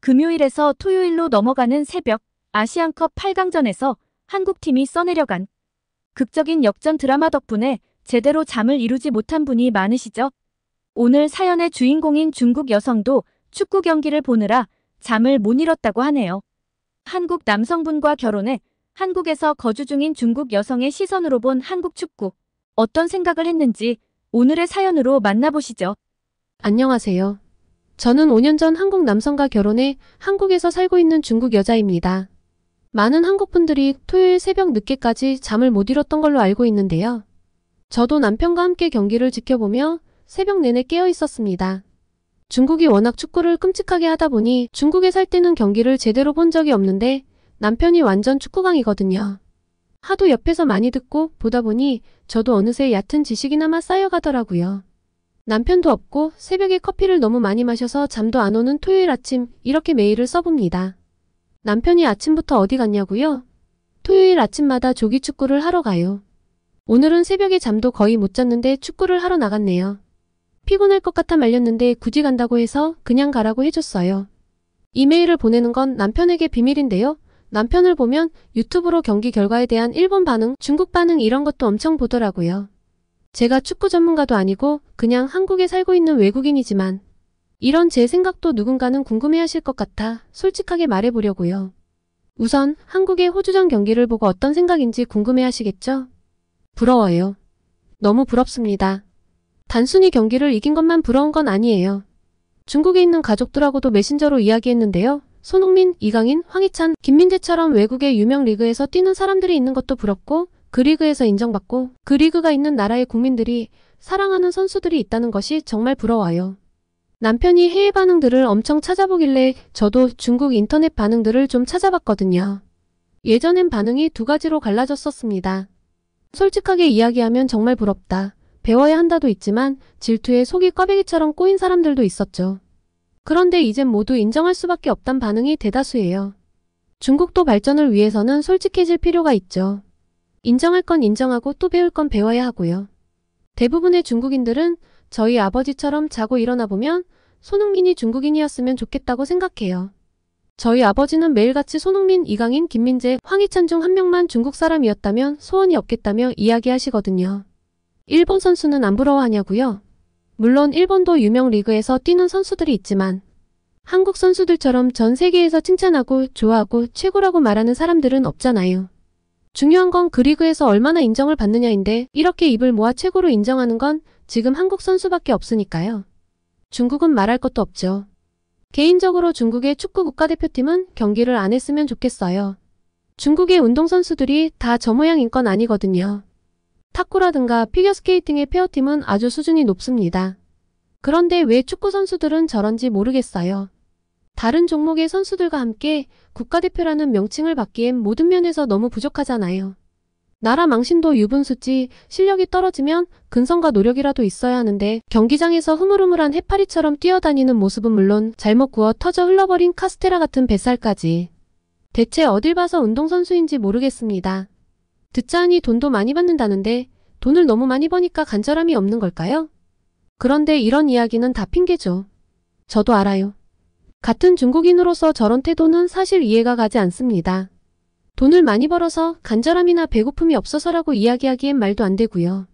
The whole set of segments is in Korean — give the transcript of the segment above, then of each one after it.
금요일에서 토요일로 넘어가는 새벽, 아시안컵 8강전에서 한국팀이 써내려간 극적인 역전 드라마 덕분에 제대로 잠을 이루지 못한 분이 많으시죠? 오늘 사연의 주인공인 중국 여성도 축구 경기를 보느라 잠을 못 이뤘다고 하네요. 한국 남성분과 결혼해 한국에서 거주 중인 중국 여성의 시선으로 본 한국 축구. 어떤 생각을 했는지 오늘의 사연으로 만나보시죠. 안녕하세요. 저는 5년 전 한국 남성과 결혼해 한국에서 살고 있는 중국 여자입니다. 많은 한국 분들이 토요일 새벽 늦게까지 잠을 못 이뤘던 걸로 알고 있는데요. 저도 남편과 함께 경기를 지켜보며 새벽 내내 깨어 있었습니다. 중국이 워낙 축구를 끔찍하게 하다 보니 중국에 살 때는 경기를 제대로 본 적이 없는데 남편이 완전 축구광이거든요. 하도 옆에서 많이 듣고 보다 보니 저도 어느새 얕은 지식이나마 쌓여가더라고요. 남편도 없고 새벽에 커피를 너무 많이 마셔서 잠도 안 오는 토요일 아침 이렇게 메일을 써봅니다. 남편이 아침부터 어디 갔냐고요? 토요일 아침마다 조기 축구를 하러 가요. 오늘은 새벽에 잠도 거의 못 잤는데 축구를 하러 나갔네요. 피곤할 것 같아 말렸는데 굳이 간다고 해서 그냥 가라고 해줬어요. 이메일을 보내는 건 남편에게 비밀인데요. 남편을 보면 유튜브로 경기 결과에 대한 일본 반응, 중국 반응 이런 것도 엄청 보더라고요. 제가 축구 전문가도 아니고 그냥 한국에 살고 있는 외국인이지만 이런 제 생각도 누군가는 궁금해하실 것 같아 솔직하게 말해보려고요. 우선 한국의 호주전 경기를 보고 어떤 생각인지 궁금해하시겠죠? 부러워요. 너무 부럽습니다. 단순히 경기를 이긴 것만 부러운 건 아니에요. 중국에 있는 가족들하고도 메신저로 이야기했는데요. 손흥민, 이강인, 황희찬, 김민재처럼 외국의 유명 리그에서 뛰는 사람들이 있는 것도 부럽고 그 리그에서 인정받고 그 리그가 있는 나라의 국민들이 사랑하는 선수들이 있다는 것이 정말 부러워요. 남편이 해외 반응들을 엄청 찾아보길래 저도 중국 인터넷 반응들을 좀 찾아봤거든요. 예전엔 반응이 두 가지로 갈라졌었습니다. 솔직하게 이야기하면 정말 부럽다. 배워야 한다도 있지만 질투에 속이 꽈배기처럼 꼬인 사람들도 있었죠. 그런데 이젠 모두 인정할 수밖에 없단 반응이 대다수예요. 중국도 발전을 위해서는 솔직해질 필요가 있죠. 인정할 건 인정하고 또 배울 건 배워야 하고요. 대부분의 중국인들은 저희 아버지처럼 자고 일어나 보면 손흥민이 중국인이었으면 좋겠다고 생각해요. 저희 아버지는 매일같이 손흥민, 이강인, 김민재, 황희찬 중 한 명만 중국 사람이었다면 소원이 없겠다며 이야기하시거든요. 일본 선수는 안 부러워하냐고요? 물론 일본도 유명 리그에서 뛰는 선수들이 있지만 한국 선수들처럼 전 세계에서 칭찬하고 좋아하고 최고라고 말하는 사람들은 없잖아요. 중요한 건 그 리그에서 얼마나 인정을 받느냐인데 이렇게 입을 모아 최고로 인정하는 건 지금 한국 선수밖에 없으니까요. 중국은 말할 것도 없죠. 개인적으로 중국의 축구 국가대표팀은 경기를 안 했으면 좋겠어요. 중국의 운동선수들이 다 저 모양인 건 아니거든요. 탁구라든가 피겨스케이팅의 페어팀은 아주 수준이 높습니다. 그런데 왜 축구 선수들은 저런지 모르겠어요. 다른 종목의 선수들과 함께 국가대표라는 명칭을 받기엔 모든 면에서 너무 부족하잖아요. 나라 망신도 유분수지 실력이 떨어지면 근성과 노력이라도 있어야 하는데 경기장에서 흐물흐물한 해파리처럼 뛰어다니는 모습은 물론 잘못 구워 터져 흘러버린 카스테라 같은 뱃살까지. 대체 어딜 봐서 운동선수인지 모르겠습니다. 듣자하니 돈도 많이 받는다는데 돈을 너무 많이 버니까 간절함이 없는 걸까요? 그런데 이런 이야기는 다 핑계죠. 저도 알아요. 같은 중국인으로서 저런 태도는 사실 이해가 가지 않습니다. 돈을 많이 벌어서 간절함이나 배고픔이 없어서라고 이야기하기엔 말도 안 되고요.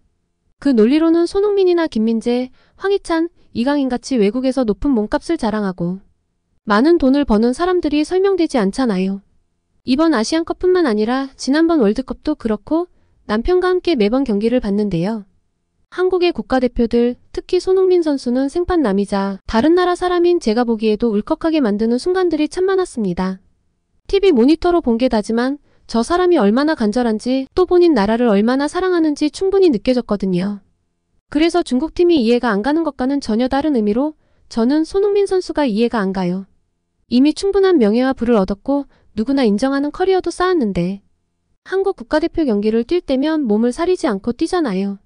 그 논리로는 손흥민이나 김민재, 황희찬, 이강인같이 외국에서 높은 몸값을 자랑하고 많은 돈을 버는 사람들이 설명되지 않잖아요. 이번 아시안컵뿐만 아니라 지난번 월드컵도 그렇고 남편과 함께 매번 경기를 봤는데요. 한국의 국가대표들, 특히 손흥민 선수는 생판남이자 다른 나라 사람인 제가 보기에도 울컥하게 만드는 순간들이 참 많았습니다. TV 모니터로 본 게 다지만 저 사람이 얼마나 간절한지 또 본인 나라를 얼마나 사랑하는지 충분히 느껴졌거든요. 그래서 중국팀이 이해가 안 가는 것과는 전혀 다른 의미로 저는 손흥민 선수가 이해가 안 가요. 이미 충분한 명예와 부를 얻었고 누구나 인정하는 커리어도 쌓았는데 한국 국가대표 경기를 뛸 때면 몸을 사리지 않고 뛰잖아요.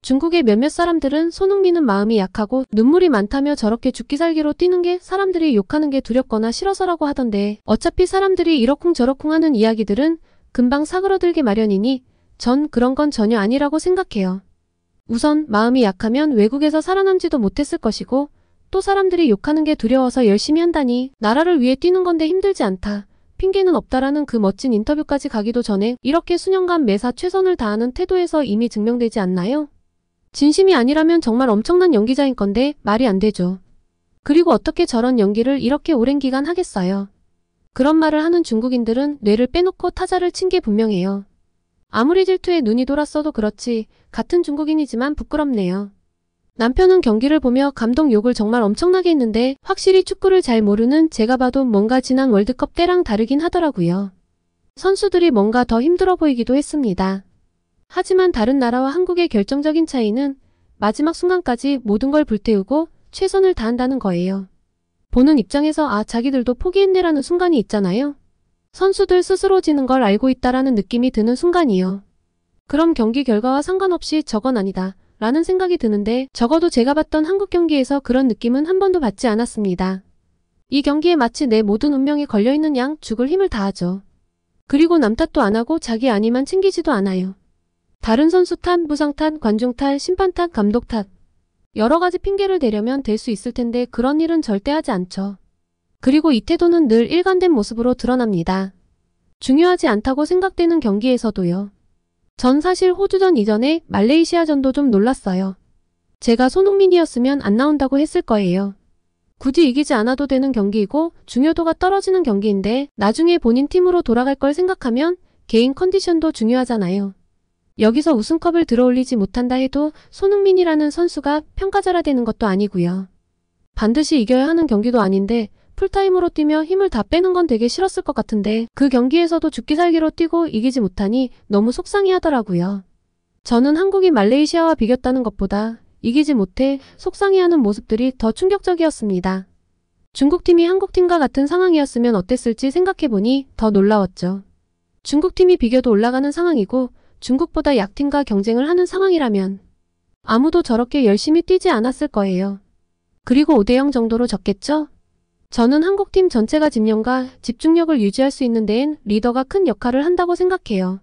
중국의 몇몇 사람들은 손흥민은 마음이 약하고 눈물이 많다며 저렇게 죽기 살기로 뛰는 게 사람들이 욕하는 게 두렵거나 싫어서라고 하던데 어차피 사람들이 이러쿵저러쿵 하는 이야기들은 금방 사그러들게 마련이니 전 그런 건 전혀 아니라고 생각해요. 우선 마음이 약하면 외국에서 살아남지도 못했을 것이고 또 사람들이 욕하는 게 두려워서 열심히 한다니 나라를 위해 뛰는 건데 힘들지 않다. 핑계는 없다라는 그 멋진 인터뷰까지 가기도 전에 이렇게 수년간 매사 최선을 다하는 태도에서 이미 증명되지 않나요? 진심이 아니라면 정말 엄청난 연기자인 건데 말이 안 되죠. 그리고 어떻게 저런 연기를 이렇게 오랜 기간 하겠어요. 그런 말을 하는 중국인들은 뇌를 빼놓고 타자를 친 게 분명해요. 아무리 질투에 눈이 돌았어도 그렇지 같은 중국인이지만 부끄럽네요. 남편은 경기를 보며 감독 욕을 정말 엄청나게 했는데 확실히 축구를 잘 모르는 제가 봐도 뭔가 지난 월드컵 때랑 다르긴 하더라고요. 선수들이 뭔가 더 힘들어 보이기도 했습니다. 하지만 다른 나라와 한국의 결정적인 차이는 마지막 순간까지 모든 걸 불태우고 최선을 다한다는 거예요. 보는 입장에서 자기들도 포기했네라는 순간이 있잖아요. 선수들 스스로 지는 걸 알고 있다라는 느낌이 드는 순간이요. 그럼 경기 결과와 상관없이 저건 아니다 라는 생각이 드는데 적어도 제가 봤던 한국 경기에서 그런 느낌은 한 번도 받지 않았습니다. 이 경기에 마치 내 모든 운명이 걸려있는 양 죽을 힘을 다하죠. 그리고 남 탓도 안 하고 자기 안위만 챙기지도 않아요. 다른 선수 탓, 부상 탓, 관중 탓, 심판 탓, 감독 탓. 여러 가지 핑계를 대려면 될 수 있을 텐데 그런 일은 절대 하지 않죠. 그리고 이 태도는 늘 일관된 모습으로 드러납니다. 중요하지 않다고 생각되는 경기에서도요. 전 사실 호주전 이전에 말레이시아전도 좀 놀랐어요. 제가 손흥민이었으면 안 나온다고 했을 거예요. 굳이 이기지 않아도 되는 경기이고 중요도가 떨어지는 경기인데 나중에 본인 팀으로 돌아갈 걸 생각하면 개인 컨디션도 중요하잖아요. 여기서 우승컵을 들어올리지 못한다 해도 손흥민이라는 선수가 평가절하되는 것도 아니고요. 반드시 이겨야 하는 경기도 아닌데 풀타임으로 뛰며 힘을 다 빼는 건 되게 싫었을 것 같은데 그 경기에서도 죽기 살기로 뛰고 이기지 못하니 너무 속상해하더라고요. 저는 한국이 말레이시아와 비겼다는 것보다 이기지 못해 속상해하는 모습들이 더 충격적이었습니다. 중국팀이 한국팀과 같은 상황이었으면 어땠을지 생각해보니 더 놀라웠죠. 중국팀이 비겨도 올라가는 상황이고 중국보다 약팀과 경쟁을 하는 상황이라면 아무도 저렇게 열심히 뛰지 않았을 거예요. 그리고 5대0 정도로 졌겠죠? 저는 한국팀 전체가 집념과 집중력을 유지할 수 있는 데엔 리더가 큰 역할을 한다고 생각해요.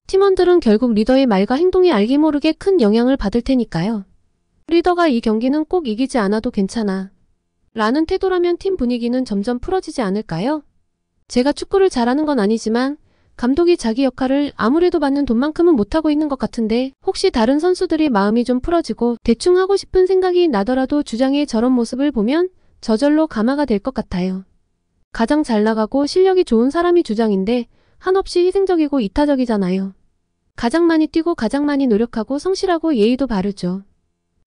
팀원들은 결국 리더의 말과 행동이 알게 모르게 큰 영향을 받을 테니까요. 리더가 이 경기는 꼭 이기지 않아도 괜찮아 라는 태도라면 팀 분위기는 점점 풀어지지 않을까요? 제가 축구를 잘하는 건 아니지만 감독이 자기 역할을 아무래도 받는 돈만큼은 못하고 있는 것 같은데 혹시 다른 선수들이 마음이 좀 풀어지고 대충 하고 싶은 생각이 나더라도 주장의 저런 모습을 보면 저절로 감화가 될 것 같아요. 가장 잘 나가고 실력이 좋은 사람이 주장인데 한없이 희생적이고 이타적이잖아요. 가장 많이 뛰고 가장 많이 노력하고 성실하고 예의도 바르죠.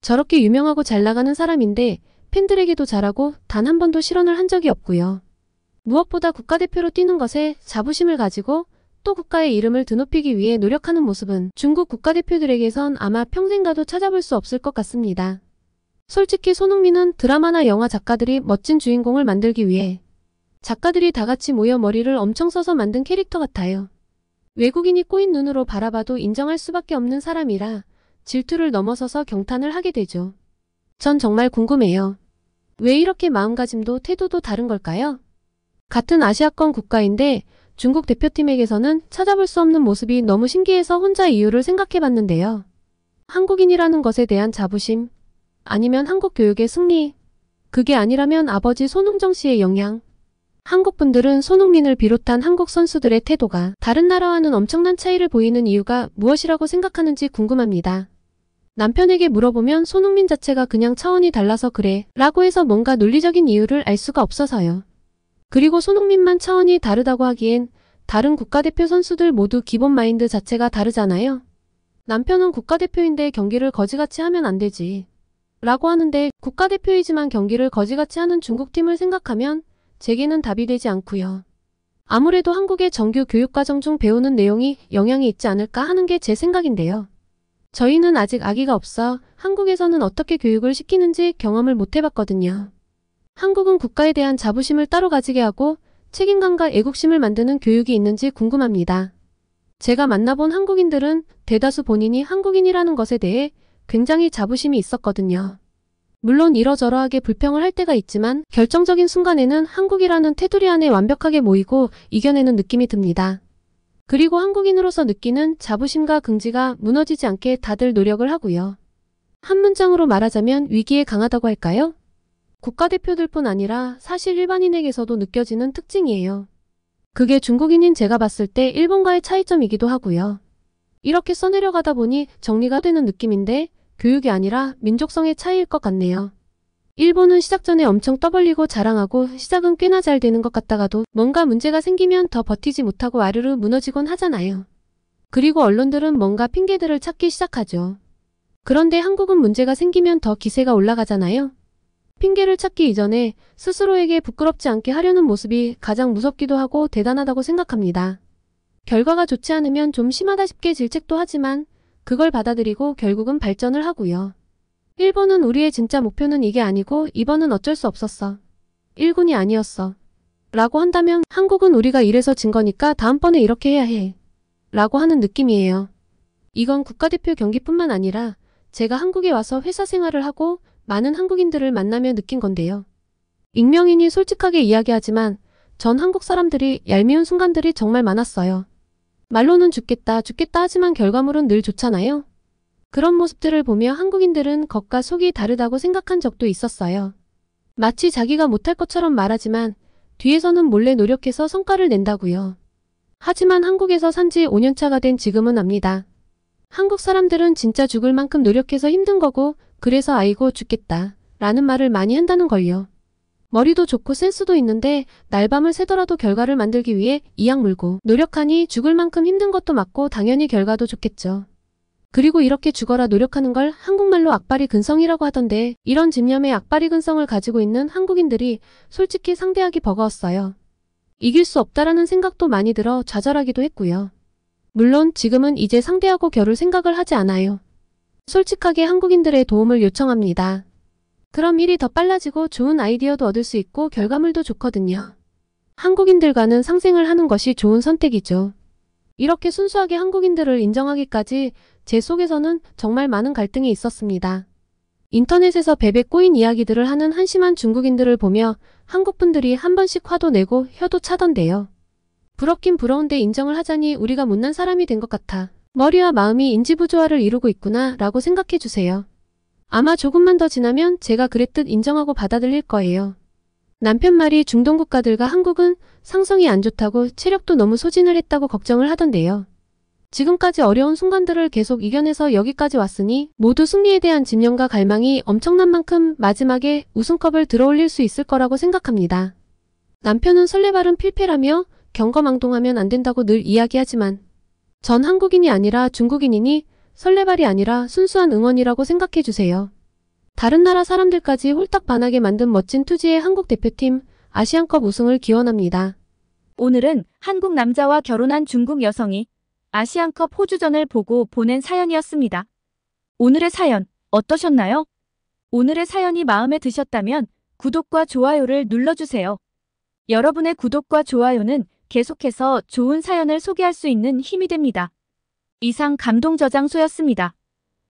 저렇게 유명하고 잘 나가는 사람인데 팬들에게도 잘하고 단 한 번도 실언을 한 적이 없고요. 무엇보다 국가대표로 뛰는 것에 자부심을 가지고 또 국가의 이름을 드높이기 위해 노력하는 모습은 중국 국가대표들에게선 아마 평생 가도 찾아볼 수 없을 것 같습니다. 솔직히 손흥민은 드라마나 영화 작가들이 멋진 주인공을 만들기 위해 작가들이 다 같이 모여 머리를 엄청 써서 만든 캐릭터 같아요. 외국인이 꼬인 눈으로 바라봐도 인정할 수밖에 없는 사람이라 질투를 넘어서서 경탄을 하게 되죠. 전 정말 궁금해요. 왜 이렇게 마음가짐도 태도도 다른 걸까요? 같은 아시아권 국가인데 중국 대표팀에게서는 찾아볼 수 없는 모습이 너무 신기해서 혼자 이유를 생각해봤는데요. 한국인이라는 것에 대한 자부심, 아니면 한국 교육의 승리, 그게 아니라면 아버지 손흥정 씨의 영향. 한국 분들은 손흥민을 비롯한 한국 선수들의 태도가 다른 나라와는 엄청난 차이를 보이는 이유가 무엇이라고 생각하는지 궁금합니다. 남편에게 물어보면 손흥민 자체가 그냥 차원이 달라서 그래 라고 해서 뭔가 논리적인 이유를 알 수가 없어서요. 그리고 손흥민만 차원이 다르다고 하기엔 다른 국가대표 선수들 모두 기본 마인드 자체가 다르잖아요. 남편은 국가대표인데 경기를 거지같이 하면 안 되지 라고 하는데 국가대표이지만 경기를 거지같이 하는 중국팀을 생각하면 제게는 답이 되지 않고요. 아무래도 한국의 정규 교육과정 중 배우는 내용이 영향이 있지 않을까 하는 게 제 생각인데요. 저희는 아직 아기가 없어 한국에서는 어떻게 교육을 시키는지 경험을 못 해봤거든요. 한국은 국가에 대한 자부심을 따로 가지게 하고 책임감과 애국심을 만드는 교육이 있는지 궁금합니다. 제가 만나본 한국인들은 대다수 본인이 한국인이라는 것에 대해 굉장히 자부심이 있었거든요. 물론 이러저러하게 불평을 할 때가 있지만 결정적인 순간에는 한국이라는 테두리 안에 완벽하게 모이고 이겨내는 느낌이 듭니다. 그리고 한국인으로서 느끼는 자부심과 긍지가 무너지지 않게 다들 노력을 하고요. 한 문장으로 말하자면 위기에 강하다고 할까요? 국가대표들뿐 아니라 사실 일반인에게서도 느껴지는 특징이에요. 그게 중국인인 제가 봤을 때 일본과의 차이점이기도 하고요. 이렇게 써내려가다 보니 정리가 되는 느낌인데 교육이 아니라 민족성의 차이일 것 같네요. 일본은 시작 전에 엄청 떠벌리고 자랑하고 시작은 꽤나 잘 되는 것 같다가도 뭔가 문제가 생기면 더 버티지 못하고 아르르 무너지곤 하잖아요. 그리고 언론들은 뭔가 핑계들을 찾기 시작하죠. 그런데 한국은 문제가 생기면 더 기세가 올라가잖아요. 핑계를 찾기 이전에 스스로에게 부끄럽지 않게 하려는 모습이 가장 무섭기도 하고 대단하다고 생각합니다. 결과가 좋지 않으면 좀 심하다 싶게 질책도 하지만 그걸 받아들이고 결국은 발전을 하고요. 일본은 우리의 진짜 목표는 이게 아니고 이번은 어쩔 수 없었어. 1군이 아니었어. 라고 한다면 한국은 우리가 이래서 진 거니까 다음번에 이렇게 해야 해. 라고 하는 느낌이에요. 이건 국가대표 경기뿐만 아니라 제가 한국에 와서 회사 생활을 하고 많은 한국인들을 만나며 느낀 건데요. 익명이니 솔직하게 이야기하지만 전 한국 사람들이 얄미운 순간들이 정말 많았어요. 말로는 죽겠다 죽겠다 하지만 결과물은 늘 좋잖아요. 그런 모습들을 보며 한국인들은 겉과 속이 다르다고 생각한 적도 있었어요. 마치 자기가 못할 것처럼 말하지만 뒤에서는 몰래 노력해서 성과를 낸다고요. 하지만 한국에서 산지 5년차가 된 지금은 압니다. 한국 사람들은 진짜 죽을 만큼 노력해서 힘든 거고 그래서 아이고 죽겠다 라는 말을 많이 한다는 걸요. 머리도 좋고 센스도 있는데 날밤을 새더라도 결과를 만들기 위해 이악 물고 노력하니 죽을 만큼 힘든 것도 맞고 당연히 결과도 좋겠죠. 그리고 이렇게 죽어라 노력하는 걸 한국말로 악바리 근성이라고 하던데 이런 집념의 악바리 근성을 가지고 있는 한국인들이 솔직히 상대하기 버거웠어요. 이길 수 없다라는 생각도 많이 들어 좌절하기도 했고요. 물론 지금은 이제 상대하고 겨룰 생각을 하지 않아요. 솔직하게 한국인들의 도움을 요청합니다. 그럼 일이 더 빨라지고 좋은 아이디어도 얻을 수 있고 결과물도 좋거든요. 한국인들과는 상생을 하는 것이 좋은 선택이죠. 이렇게 순수하게 한국인들을 인정하기까지 제 속에서는 정말 많은 갈등이 있었습니다. 인터넷에서 베베 꼬인 이야기들을 하는 한심한 중국인들을 보며 한국분들이 한 번씩 화도 내고 혀도 차던데요. 부럽긴 부러운데 인정을 하자니 우리가 못난 사람이 된 것 같아. 머리와 마음이 인지부조화를 이루고 있구나 라고 생각해주세요. 아마 조금만 더 지나면 제가 그랬듯 인정하고 받아들일 거예요. 남편 말이 중동 국가들과 한국은 상성이 안 좋다고 체력도 너무 소진을 했다고 걱정을 하던데요. 지금까지 어려운 순간들을 계속 이겨내서 여기까지 왔으니 모두 승리에 대한 집념과 갈망이 엄청난 만큼 마지막에 우승컵을 들어올릴 수 있을 거라고 생각합니다. 남편은 설레발은 필패라며 경거망동하면 안 된다고 늘 이야기하지만 전 한국인이 아니라 중국인이니 설레발이 아니라 순수한 응원이라고 생각해주세요. 다른 나라 사람들까지 홀딱 반하게 만든 멋진 투지의 한국 대표팀 아시안컵 우승을 기원합니다. 오늘은 한국 남자와 결혼한 중국 여성이 아시안컵 호주전을 보고 보낸 사연이었습니다. 오늘의 사연 어떠셨나요? 오늘의 사연이 마음에 드셨다면 구독과 좋아요를 눌러주세요. 여러분의 구독과 좋아요는 계속해서 좋은 사연을 소개할 수 있는 힘이 됩니다. 이상 감동저장소였습니다.